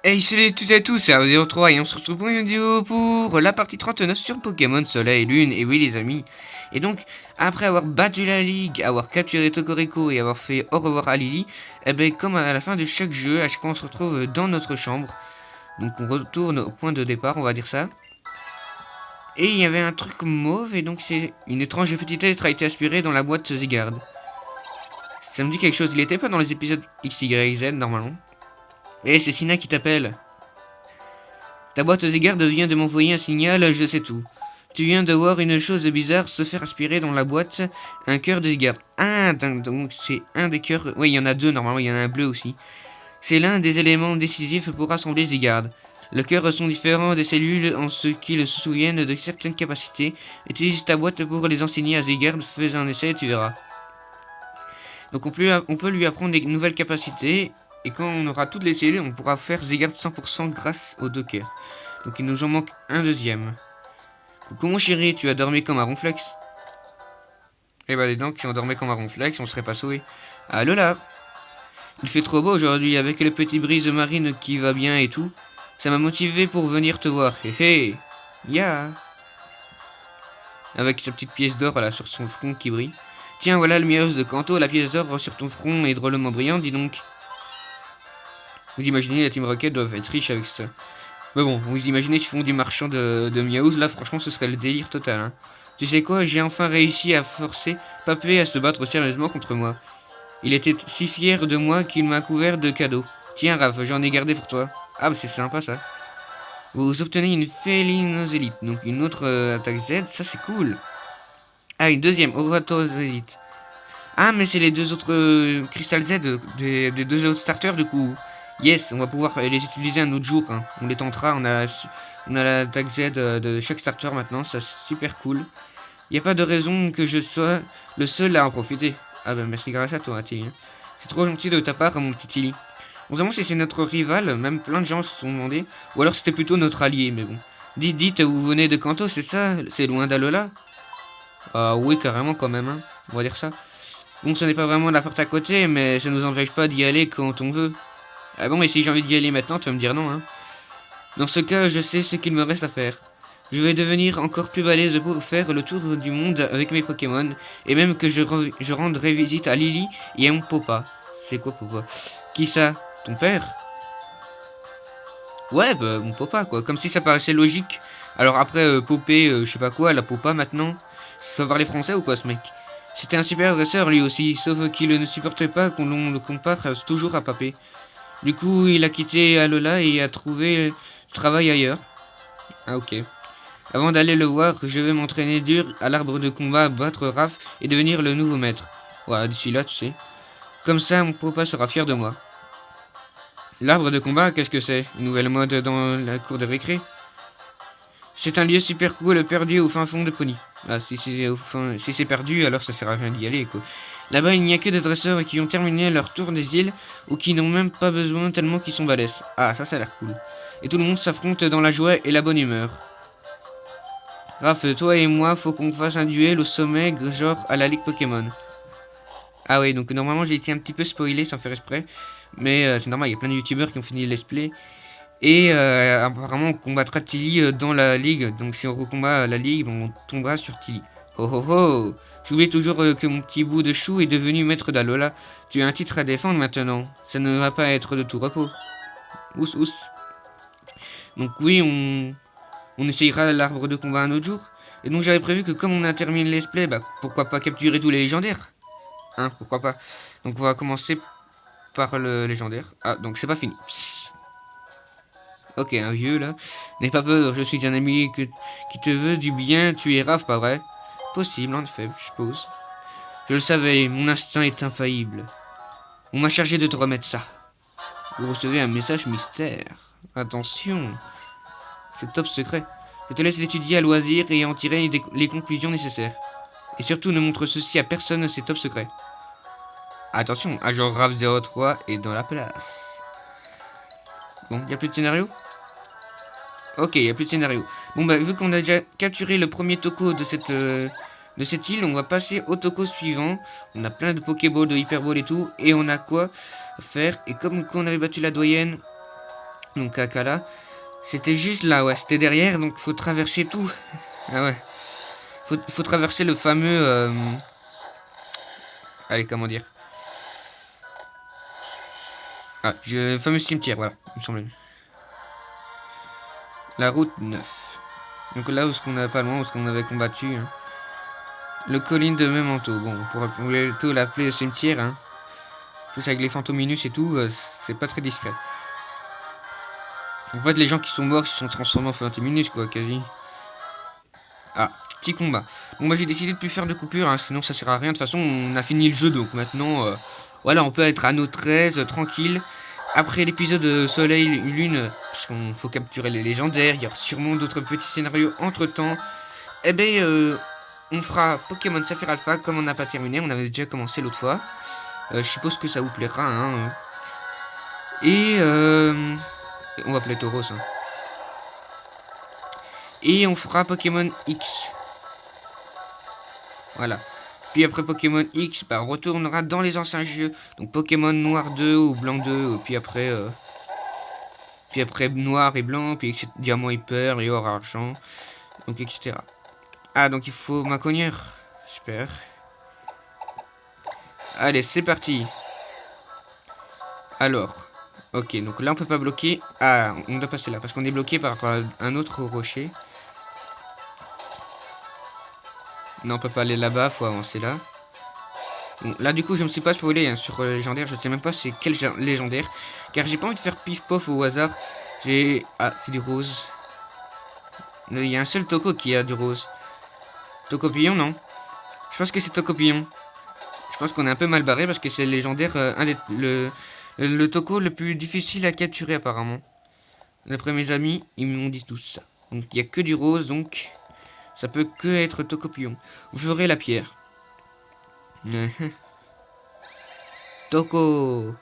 Hey, salut toutes et à tous, c'est RO03 et on se retrouve pour une vidéo pour la partie 39 sur Pokémon Soleil et Lune. Et oui les amis, et donc après avoir battu la ligue, avoir capturé Tokoriko et avoir fait au revoir à Lily, et ben comme à la fin de chaque jeu, à chaque fois on se retrouve dans notre chambre. Donc on retourne au point de départ, on va dire ça. Et il y avait un truc mauve et donc c'est une étrange petite lettre a été aspirée dans la boîte Zygarde. Ça me dit quelque chose, il était pas dans les épisodes X, Y, Z normalement. Et c'est Sina qui t'appelle. Ta boîte Zygarde vient de m'envoyer un signal, je sais tout. Tu viens de voir une chose bizarre se faire aspirer dans la boîte, un cœur de Zygarde. Ah, donc c'est un des cœurs... Oui, il y en a deux normalement, il y en a un bleu aussi. C'est l'un des éléments décisifs pour rassembler Zygarde. Le cœur sont différents des cellules en ce qu'ils se souviennent de certaines capacités. Utilise ta boîte pour les enseigner à Zygarde, fais un essai et tu verras. Donc on peut lui apprendre des nouvelles capacités, et quand on aura toutes les cellules, on pourra faire Zygarde 100% grâce aux deux cœurs. Donc il nous en manque un deuxième. Coucou mon chéri, tu as dormi comme un ronflex. Eh bah dis donc, si on dormait comme un ronflex, on serait pas sauvé. Allô là. Il fait trop beau aujourd'hui, avec le petit brise marine qui va bien et tout. Ça m'a motivé pour venir te voir. Hé hé. Ya. Avec sa petite pièce d'or là sur son front qui brille. Tiens, voilà le miaus de Kanto, la pièce d'or sur ton front est drôlement brillante, dis donc. Vous imaginez, la Team Rocket doit être riche avec ça. Mais bon, vous imaginez s'ils font du marchand de Miaouz, là franchement ce serait le délire total. Hein. Tu sais quoi, j'ai enfin réussi à forcer Papé à se battre sérieusement contre moi. Il était si fier de moi qu'il m'a couvert de cadeaux. Tiens Raph, j'en ai gardé pour toi. Ah bah c'est sympa ça. Vous obtenez une Félinozélite, donc une autre attaque Z, ça c'est cool. Ah, une deuxième, Oratozélite. Ah mais c'est les deux autres Crystal Z des deux autres starters du coup. Yes, on va pouvoir les utiliser un autre jour. Hein. On les tentera, on a l'attaque Z de chaque starter maintenant, ça c'est super cool. Il n'y a pas de raison que je sois le seul à en profiter. Ah bah merci grâce à toi, Tilly. C'est trop gentil de ta part, mon petit Tilly. On se demande si c'est notre rival, même plein de gens se sont demandé. Ou alors c'était plutôt notre allié, mais bon. Dites, vous venez de Kanto, c'est ça? C'est loin d'Alola? Ah oui, carrément quand même, hein. On va dire ça. Bon, ce n'est pas vraiment la porte à côté, mais ça nous empêche pas d'y aller quand on veut. Ah bon, mais si j'ai envie d'y aller maintenant, tu vas me dire non, hein. Dans ce cas, je sais ce qu'il me reste à faire. Je vais devenir encore plus balèze pour faire le tour du monde avec mes Pokémon, et même que je rendrai visite à Lily et à mon Popa. C'est quoi Popa? Qui ça? Ton père? Ouais, bah mon Popa quoi, comme si ça paraissait logique. Alors après, Popé, je sais pas quoi, la Popa maintenant. C'est pas parler français ou quoi ce mec? C'était un super dresseur lui aussi, sauf qu'il ne supportait pas qu'on le compare toujours à Papé. Du coup, il a quitté Alola et a trouvé travail ailleurs. Ah ok. Avant d'aller le voir, je vais m'entraîner dur à l'arbre de combat, battre Raph et devenir le nouveau maître. Voilà, d'ici là, tu sais. Comme ça, mon papa sera fier de moi. L'arbre de combat, qu'est-ce que c'est? Une nouvelle mode dans la cour de récré? C'est un lieu super cool perdu au fin fond de Pony. Ah, si c'est perdu, alors ça sert à rien d'y aller, quoi. Là-bas, il n'y a que des dresseurs qui ont terminé leur tour des îles ou qui n'ont même pas besoin tellement qu'ils sont balèzes. Ah, ça a l'air cool. Et tout le monde s'affronte dans la joie et la bonne humeur. Raph, toi et moi, faut qu'on fasse un duel au sommet, genre à la Ligue Pokémon. Ah oui, donc normalement j'ai été un petit peu spoilé sans faire exprès. Mais c'est normal, il y a plein de youtubeurs qui ont fini le let's play. Et apparemment on combattra Tilly dans la ligue. Donc si on recombat la ligue, on tombera sur Tilly. Oh oh oh. J'oublie toujours que mon petit bout de chou est devenu maître d'Alola. Tu as un titre à défendre maintenant. Ça ne va pas être de tout repos. Ous ous. Donc oui, on essayera l'arbre de combat un autre jour. Et donc j'avais prévu que comme on a terminé le let's play, bah pourquoi pas capturer tous les légendaires. Hein, pourquoi pas. Donc on va commencer par le légendaire. Ah, donc c'est pas fini. Psst. Ok, un vieux là. N'aie pas peur, je suis un ami qui te veut du bien, tu es Raph, pas vrai? Possible, en effet, je suppose. Je le savais, mon instinct est infaillible. On m'a chargé de te remettre ça. Vous recevez un message mystère. Attention, c'est top secret. Je te laisse l'étudier à loisir et en tirer les conclusions nécessaires. Et surtout, ne montre ceci à personne, c'est top secret. Attention, agent Raph 03 est dans la place. Bon, y a plus de scénario? Ok, il n'y a plus de scénario. Bon bah vu qu'on a déjà capturé le premier Toko de cette île, on va passer au Toko suivant. On a plein de Pokéball, de Hyperball et tout. Et on a quoi faire. Et comme on avait battu la doyenne, Donc Akala. C'était juste là, ouais. C'était derrière, donc faut traverser tout. Ah ouais. Faut traverser le fameux... Allez, comment dire. Ah, le fameux cimetière, voilà, il me semble. La route 9. Donc là où ce qu'on a pas loin, où ce qu'on avait combattu. Hein. Le colline de Memento. Bon, on pourrait plutôt l'appeler le cimetière. Hein. Plus avec les fantôminus et tout, c'est pas très discret. En fait, les gens qui sont morts, ils se sont transformés en fantôminus, quoi, quasi. Ah, petit combat. Bon, moi j'ai décidé de plus faire de coupure, hein, sinon ça sert à rien. De toute façon, on a fini le jeu, donc maintenant, voilà, on peut être à nos 13, tranquille. Après l'épisode Soleil, Lune, parce qu'on faut capturer les légendaires, il y aura sûrement d'autres petits scénarios entre temps. Eh ben, on fera Pokémon Saphir Alpha comme on n'a pas terminé, on avait déjà commencé l'autre fois. Je suppose que ça vous plaira, hein. Et on va appeler Tauros. Hein. Et on fera Pokémon X. Voilà. Puis après Pokémon X, bah, on retournera dans les anciens jeux. Donc Pokémon Noir 2 ou Blanc 2. Puis après Noir et Blanc. Puis Diamant et Perle et Or Argent. Donc etc. Ah, donc il faut ma cogneur. Super. Allez, c'est parti. Alors. Ok, donc là on peut pas bloquer. Ah, on doit passer là. Parce qu'on est bloqué par un autre rocher. Non, on peut pas aller là-bas, faut avancer là. Bon, là du coup je me suis pas spoilé hein, sur légendaire, je sais même pas c'est quel légendaire. Car j'ai pas envie de faire pif pof au hasard. J'ai... Ah, c'est du rose. Il y a un seul Toco qui a du rose. Tocopillon, non? Je pense que c'est Tocopillon. Je pense qu'on est un peu mal barré parce que c'est le légendaire, le Toco le plus difficile à capturer apparemment. D'après mes amis, ils m'ont dit tous ça. Donc il y a que du rose, donc ça peut que être Tocopillon. Vous ferez la pierre. Toco.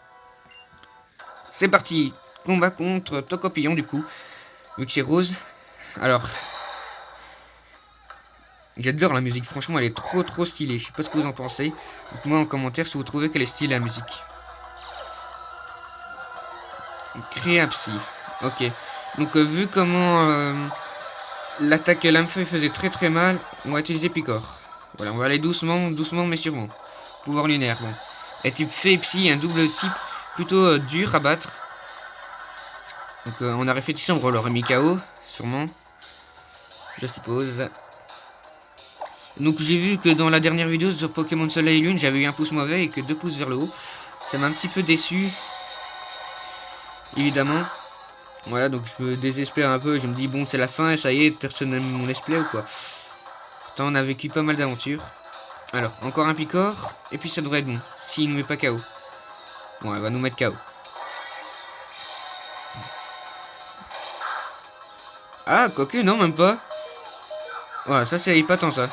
C'est parti. Combat contre Tocopillon du coup. Vu que c'est rose. Alors. J'adore la musique. Franchement elle est trop stylée. Je sais pas ce que vous en pensez. Dites-moi en commentaire si vous trouvez qu'elle est stylée la musique. Créapsy. Ok. Donc vu comment l'attaque lame-feu faisait très mal. On va utiliser Picor. Voilà, on va aller doucement mais sûrement. Pouvoir lunaire, bon. Et type Fée et Psy, un double type plutôt dur à battre. Donc on aurait fait sombre, on l'aurait mis KO, sûrement. Je suppose. Donc j'ai vu que dans la dernière vidéo sur Pokémon Soleil et Lune, j'avais eu un pouce mauvais et que 2 pouces vers le haut. Ça m'a un petit peu déçu. Évidemment. Voilà, donc je me désespère un peu. Je me dis, bon, c'est la fin, ça y est, personne n'aime mon let's play ou quoi. Pourtant, on a vécu pas mal d'aventures. Alors, encore un Picor. Et puis ça devrait être bon. S'il nous met pas KO. Bon, elle va nous mettre KO. Ah, quoique, non, même pas. Voilà, ça c'est épatant ça.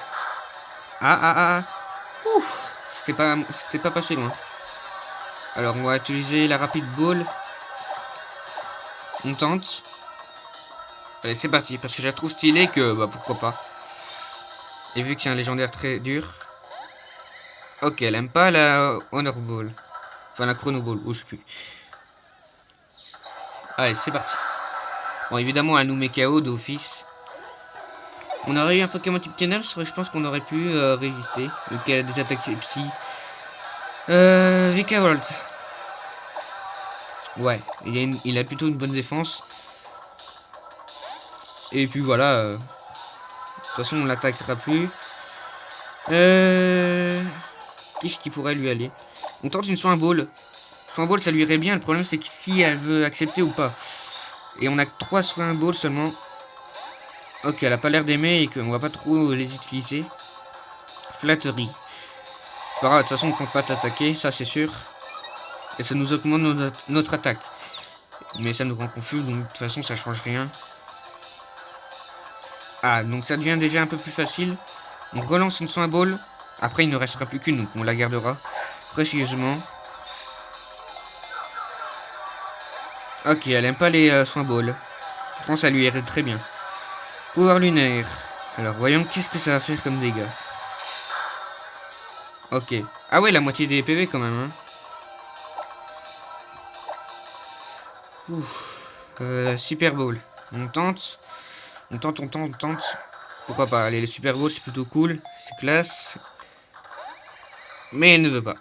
Ah. Ouf, c'était pas passé loin. Alors, on va utiliser la rapide ball. On tente. Allez, c'est parti, parce que je la trouve stylée que, bah, pourquoi pas. Et vu que c'est un légendaire très dur. Ok, elle aime pas la Honor Ball. Enfin, la Chrono Ball, ou je sais plus. Allez, c'est parti. Bon, évidemment, elle nous met KO d'office. On aurait eu un Pokémon type Ténèbres, je pense qu'on aurait pu résister. Donc, il y a des attaques psy. Vikavolt. Ouais, il a plutôt une bonne défense. Et puis voilà. De toute façon, on l'attaquera plus. Qu'est-ce qui pourrait lui aller? On tente une soin ball. Soin ball, ça lui irait bien. Le problème, c'est que si elle veut accepter ou pas. Et on a que 3 soins ball seulement. Ok, elle a pas l'air d'aimer et qu'on va pas trop les utiliser. Flatterie. C'est pas grave, de toute façon, on compte pas t'attaquer, ça c'est sûr. Et ça nous augmente notre attaque. Mais ça nous rend confus, donc de toute façon, ça change rien. Ah, donc ça devient déjà un peu plus facile. On relance une soin ball. Après, il ne restera plus qu'une, donc on la gardera précieusement. Ok, elle aime pas les soins ball. Je pense que ça lui irait très bien. Pouvoir lunaire. Alors, voyons qu'est-ce que ça va faire comme dégâts. Ok. Ah ouais, la moitié des PV quand même. Hein. Ouf. Super Bowl. On tente. On tente. Pourquoi pas? Allez, le Super Bowl, c'est plutôt cool. C'est classe. Mais elle ne veut pas.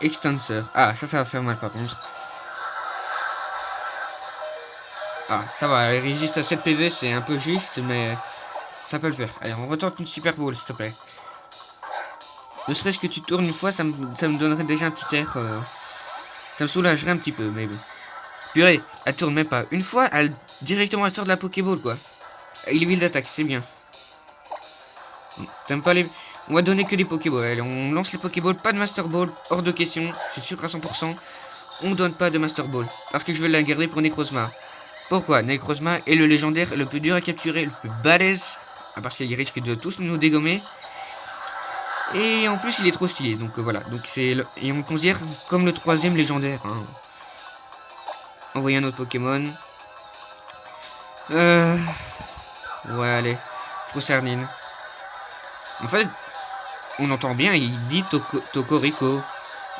Extensor. Ah, ça va faire mal par contre. Ah, ça va, elle résiste à 7 PV, c'est un peu juste, mais ça peut le faire. Allez, on retente une Super Bowl, s'il te plaît. Ne serait-ce que tu tournes une fois, ça me donnerait déjà un petit air. Ça me soulagerait un petit peu, mais bon. Purée, elle tourne même pas. Une fois, directement elle sort de la Pokéball, quoi. Il est d'attaque, c'est bien. T'aimes pas les... On va donner que des Pokéballs. Allez, on lance les Pokéballs, pas de Master Ball, hors de question, c'est sûr à 100%. On donne pas de Master Ball, parce que je vais la garder pour Necrozma. Pourquoi? Necrozma est le légendaire le plus dur à capturer, le plus balèze, parce qu'il risque de tous nous dégommer. Et en plus il est trop stylé, donc voilà. Donc c'est et on le considère comme le 3ème légendaire. Hein. Envoyer un autre Pokémon. Ouais, allez. Froussernine. En fait, on entend bien, il dit Tokorico.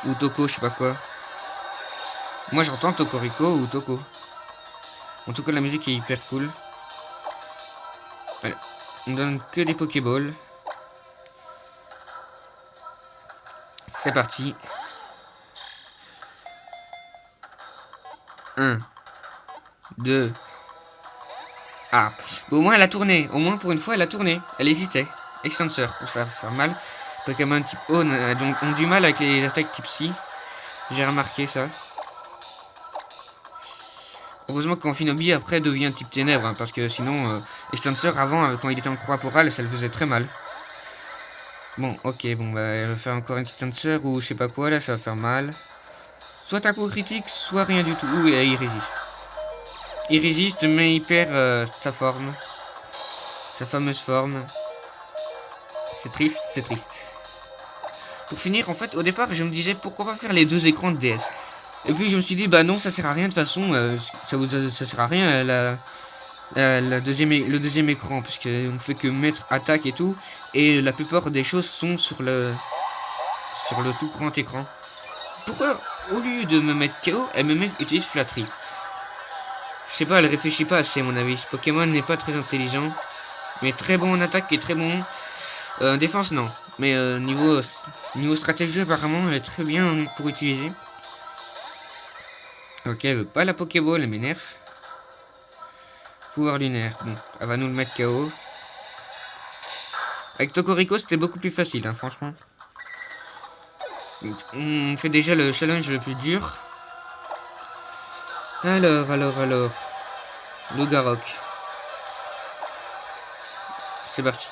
Ou Toko, je sais pas quoi. Moi j'entends Tokorico ou Toko. En tout cas, la musique est hyper cool. Allez. On donne que des Pokéballs. C'est parti. 1, 2. Ah, au moins elle a tourné. Au moins pour une fois elle a tourné. Elle hésitait. Extensor, pour ça va faire mal. Pokémon type O donc ont du mal avec les attaques type Psy. J'ai remarqué ça. Heureusement qu'Amphinobi après devient type ténèbres, hein, parce que sinon Extensor avant quand il était en corporal ça le faisait très mal. Bon, ok, bon bah elle va faire encore une Extensor ou je sais pas quoi là, ça va faire mal. Soit un coup critique, soit rien du tout. Ouh, il résiste. Il résiste mais il perd sa forme. Sa fameuse forme. C'est triste, c'est triste. Pour finir, en fait, au départ, je me disais pourquoi pas faire les 2 écrans de DS. Et puis je me suis dit, bah non, ça sert à rien de toute façon, ça sert à rien le deuxième écran, puisque on fait que mettre attaque et tout, et la plupart des choses sont sur le tout grand écran. Pourquoi, au lieu de me mettre KO, elle utilise flatterie? Je sais pas, elle réfléchit pas assez à mon avis. Ce Pokémon n'est pas très intelligent, mais très bon en attaque et très bon défense, non. Mais niveau stratégie, apparemment, elle est très bien pour utiliser. Ok, elle veut pas la Pokéball, elle m'énerve. Pouvoir lunaire, bon, elle va nous le mettre KO. Avec Tokorico, c'était beaucoup plus facile, hein, franchement. Donc, on fait déjà le challenge le plus dur. Alors. Lugarok. C'est parti.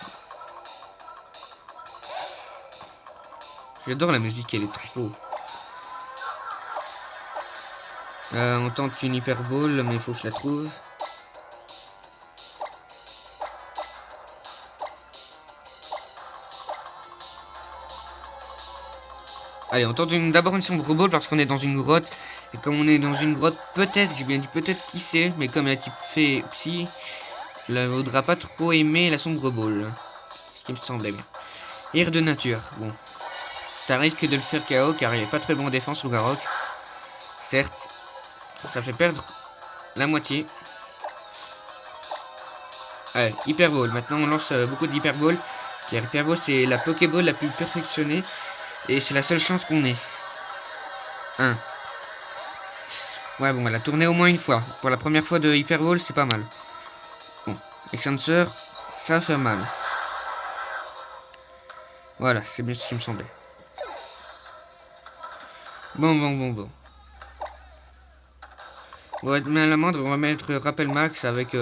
J'adore la musique, elle est trop beau. On tente une Hyper Ball, mais il faut que je la trouve. Allez, on tente d'abord une sombre ball parce qu'on est dans une grotte. Et comme on est dans une grotte, peut-être, j'ai bien dit peut-être qui sait, mais comme elle a type fait psy, elle ne voudra pas trop aimer la sombre ball. Ce qui me semblait bien. Air de nature, bon. Ça risque de le faire KO car il n'est pas très bon en défense, Lugarok. Certes, ça fait perdre la moitié. Allez, Hyper Ball. Maintenant on lance beaucoup d'Hyper Ball. Car Hyper Ball c'est la Pokéball la plus perfectionnée. Et c'est la seule chance qu'on ait. 1. Ouais, bon, elle a tourné au moins une fois. Pour la première fois de Hyper Ball, c'est pas mal. Bon, Extensor, ça va faire mal. Voilà, c'est bien ce qui me semblait. Bon. On va mettre la moindre, on va mettre Rappel Max avec...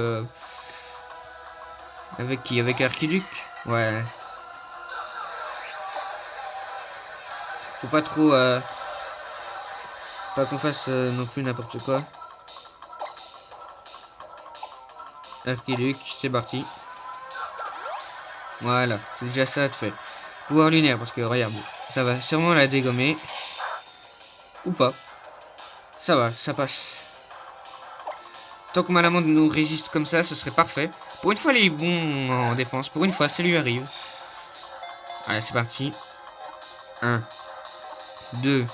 avec qui? Avec Archiduc? Ouais. Faut pas trop... pas qu'on fasse non plus n'importe quoi. Archiduc, c'est parti. Voilà, c'est déjà ça de fait. Pouvoir lunaire, parce que regarde, ça va sûrement la dégommer. Ou pas. Ça va, ça passe. Tant que Malamande nous résiste comme ça, ce serait parfait. Pour une fois, il est bon en défense. Pour une fois, ça lui arrive. Allez, c'est parti. 1, 2.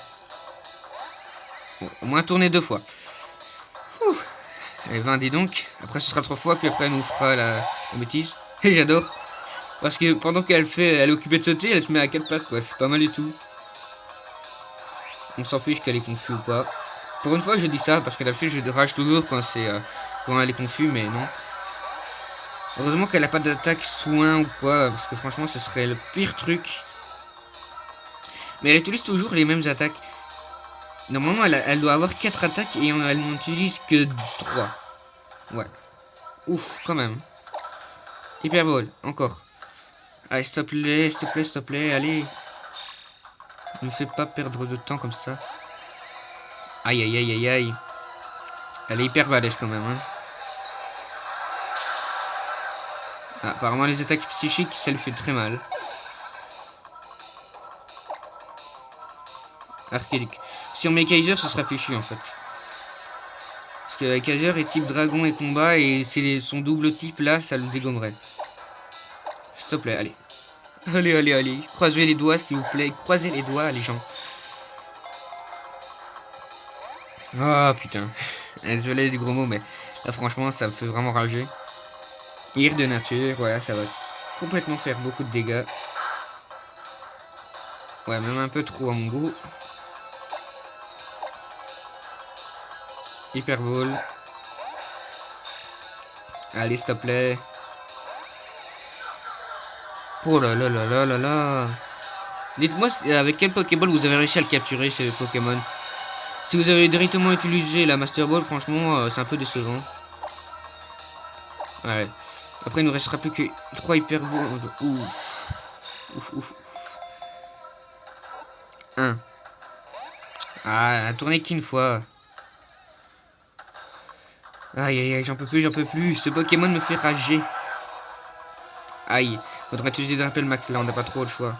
Bon, au moins tourner 2 fois. Et 20, dis donc. Après, ce sera 3 fois, puis après, elle nous fera la bêtise. Et j'adore. Parce que pendant qu'elle elle est occupée de sauter, elle se met à 4 pattes, quoi. C'est pas mal du tout. On s'en fiche qu'elle est confuse ou pas. Pour une fois, je dis ça, parce que d'habitude, je rage toujours quand quand elle est confuse, mais non. Heureusement qu'elle a pas d'attaque soin ou quoi, parce que franchement, ce serait le pire truc. Mais elle utilise toujours les mêmes attaques. Normalement, elle doit avoir 4 attaques et elle n'en utilise que 3. Ouais. Ouf, quand même. Hyper ball, encore. Allez, s'il te plaît, s'il te plaît, s'il te plaît, allez. Ne me fais pas perdre de temps comme ça. Aïe, aïe, aïe, aïe, aïe. Elle est hyper balèze quand même, hein. Ah, apparemment, les attaques psychiques, ça lui fait très mal. Archélique. Si on met Kaiser, ce sera fichu en fait. Parce que Kaiser est type dragon et combat, et c'est son double type là, ça le dégommerait. S'il te plaît, allez. Allez, allez, allez. Croisez les doigts, s'il vous plaît. Croisez les doigts, les gens. Ah, putain. Désolé du gros mot, mais là, franchement, ça me fait vraiment rager. Ir de nature, voilà, ça va complètement faire beaucoup de dégâts. Ouais, même un peu trop à mon goût. Hyper ball. Allez, s'il te plaît. Oh là là là là là là. Dites-moi avec quel Pokéball vous avez réussi à le capturer, ce Pokémon. Si vous avez directement utilisé la Master Ball, franchement, c'est un peu décevant. Ouais. Après, il nous restera plus que 3 Hyper Balls. Ouf. Ouf, ouf. 1. Ah, tourné qu'une fois. Aïe, aïe, aïe, j'en peux plus, j'en peux plus. Ce Pokémon me fait rager. Aïe. Faudrait utiliser des rappels max, là, on n'a pas trop le choix.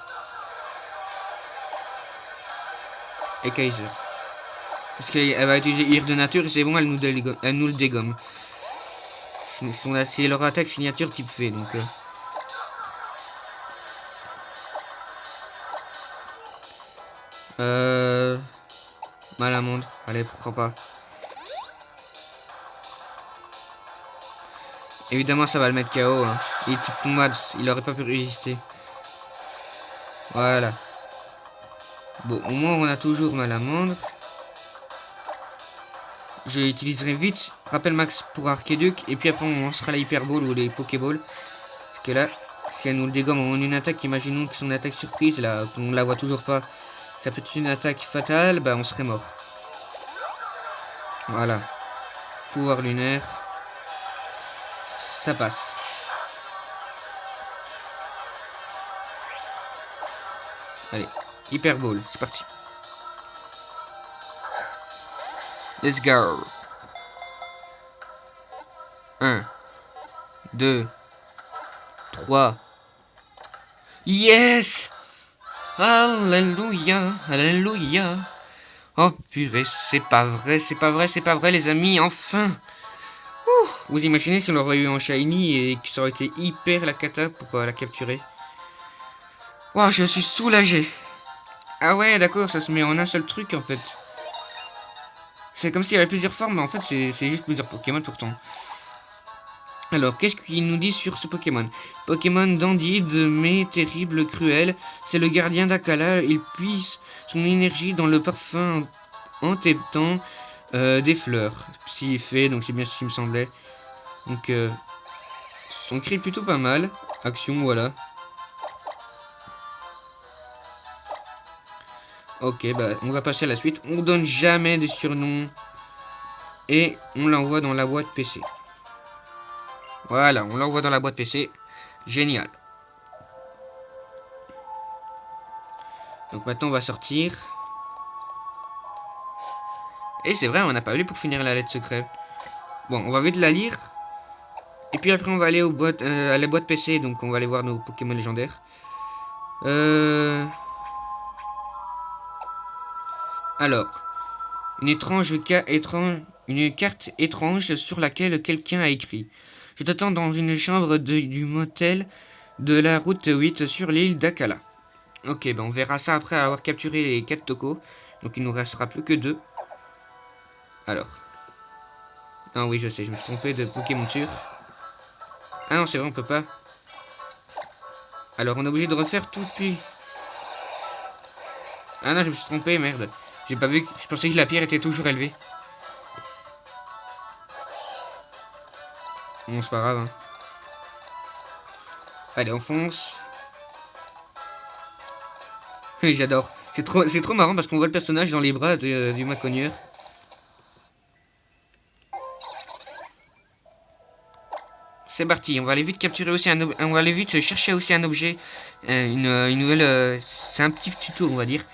Et Kaiser. Parce qu'elle va utiliser Ir de nature et c'est bon, elle nous le dégomme. C'est leur attaque signature type fée, donc... Malamande. Allez, pourquoi pas. Évidemment, ça va le mettre KO. Hein. Il est type combat, il aurait pas pu résister. Voilà. Bon, au moins, on a toujours Malamande. Je utiliserai vite rappel max pour Archéduc. Et puis après, on lancera la Hyper Ball ou les Pokéball. Parce que là, si elle nous le dégomme en une attaque, imaginons que son attaque surprise, là, qu'on la voit toujours pas, ça peut être une attaque fatale, bah on serait mort. Voilà. Pouvoir lunaire. Ça passe. Allez, Hyper Ball, c'est parti. Let's go. 1, 2, 3. Yes! Alléluia, alléluia. Oh purée, c'est pas vrai, c'est pas vrai, c'est pas vrai les amis, enfin. Ouh, vous imaginez si on l'aurait eu en shiny et que ça aurait été hyper la cata pour la capturer. Wow, je suis soulagé. Ah ouais, d'accord, ça se met en un seul truc en fait. C'est comme s'il y avait plusieurs formes, mais en fait c'est juste plusieurs Pokémon pourtant. Alors, qu'est-ce qu'ils nous disent sur ce Pokémon? Pokémon dandide, mais terrible, cruel. C'est le gardien d'Akala. Il puise son énergie dans le parfum entêtant des fleurs. Psy fait, donc c'est bien ce qui me semblait. Donc, son cri est plutôt pas mal. Action, voilà. Ok, bah on va passer à la suite. On donne jamais de surnoms. Et on l'envoie dans la boîte PC. Voilà, on l'envoie dans la boîte PC. Génial. Donc maintenant on va sortir. Et c'est vrai, on n'a pas lu pour finir la lettre secrète. Bon, on va vite la lire. Et puis après on va aller à la boîte PC. Donc on va aller voir nos Pokémon légendaires. Alors, une carte étrange sur laquelle quelqu'un a écrit. Je t'attends dans une chambre du motel de la route 8 sur l'île d'Akala. Ok, ben on verra ça après avoir capturé les 4 tokos. Donc il nous restera plus que 2. Alors. Ah oui, je sais, je me suis trompé de Pokémon Tour. Ah non, c'est vrai, on peut pas. Alors, on est obligé de refaire tout depuis. Ah non, je me suis trompé, merde. J'ai pas vu, je pensais que la pierre était toujours élevée. Bon, c'est pas grave, hein. Allez, on fonce. J'adore. C'est trop marrant parce qu'on voit le personnage dans les bras du Maconieur. C'est parti, on va aller vite capturer aussi on va aller vite chercher aussi un objet, une nouvelle, c'est un petit tuto on va dire.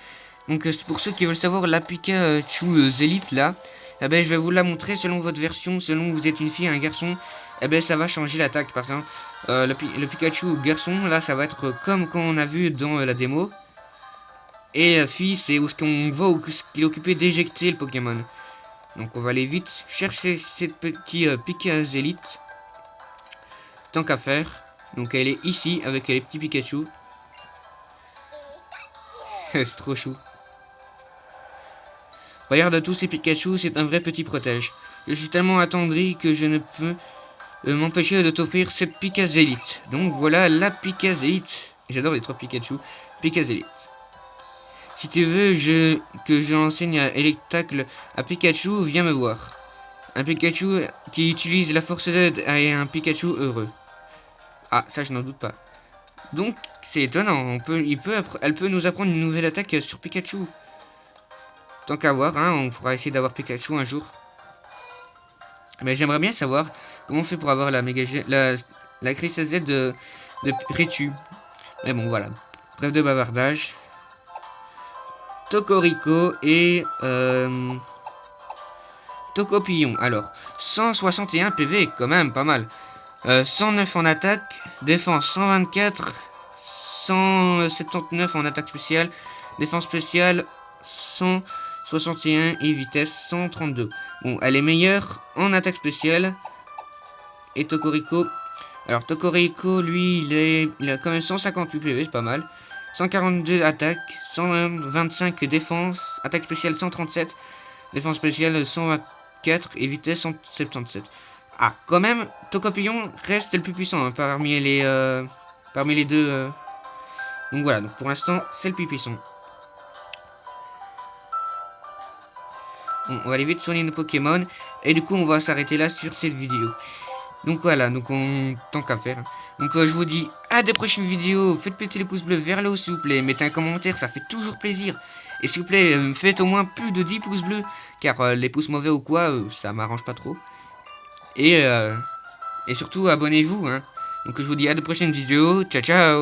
Donc pour ceux qui veulent savoir la Pikachu Zélite là, eh ben, je vais vous la montrer selon votre version, selon que vous êtes une fille, un garçon, eh ben, ça va changer l'attaque par exemple. Le Pikachu garçon là ça va être comme quand on a vu dans la démo. Et fille c'est où ce qu'on voit où qu'il est occupé d'éjecter le Pokémon. Donc on va aller vite chercher cette petite Pikachu Zélite. Tant qu'à faire. Donc elle est ici avec les petits Pikachu. C'est trop chou. Regarde tous ces Pikachu, c'est un vrai petit protège. Je suis tellement attendri que je ne peux m'empêcher de t'offrir cette Pikazélite. Donc voilà la Pikazélite. J'adore les trois Pikachu. Pikazélite. Si tu veux que je enseigne à Electacle à Pikachu, viens me voir. Un Pikachu qui utilise la force Z est un Pikachu heureux. Ah, ça je n'en doute pas. Donc, c'est étonnant. Elle peut nous apprendre une nouvelle attaque sur Pikachu. Tant qu'à voir, hein, on pourra essayer d'avoir Pikachu un jour. Mais j'aimerais bien savoir comment on fait pour avoir la crise Z de Raichu. Mais bon, voilà. Bref de bavardage. Tocorico et Tocopillon. Alors, 161 PV, quand même pas mal. 109 en attaque, défense 124, 179 en attaque spéciale, défense spéciale 161 et vitesse 132. Bon, elle est meilleure en attaque spéciale. Et Tocorico. Alors Tocorico, lui, il a quand même 158 PV, c'est pas mal. 142 attaques, 125 défense, attaque spéciale 137, défense spéciale 124 et vitesse 177. Ah, quand même, Tocopillon reste le plus puissant hein, parmi les deux. Donc voilà, donc pour l'instant, c'est le plus puissant. Bon, on va aller vite soigner nos Pokémon. Et du coup, on va s'arrêter là sur cette vidéo. Donc voilà, donc tant qu'à faire. Donc je vous dis à des prochaines vidéos. Faites péter les pouces bleus vers le haut, s'il vous plaît. Mettez un commentaire, ça fait toujours plaisir. Et s'il vous plaît, faites au moins plus de 10 pouces bleus. Car les pouces mauvais ou quoi, ça m'arrange pas trop. Et surtout, abonnez-vous. Hein. Donc je vous dis à de prochaines vidéos. Ciao, ciao.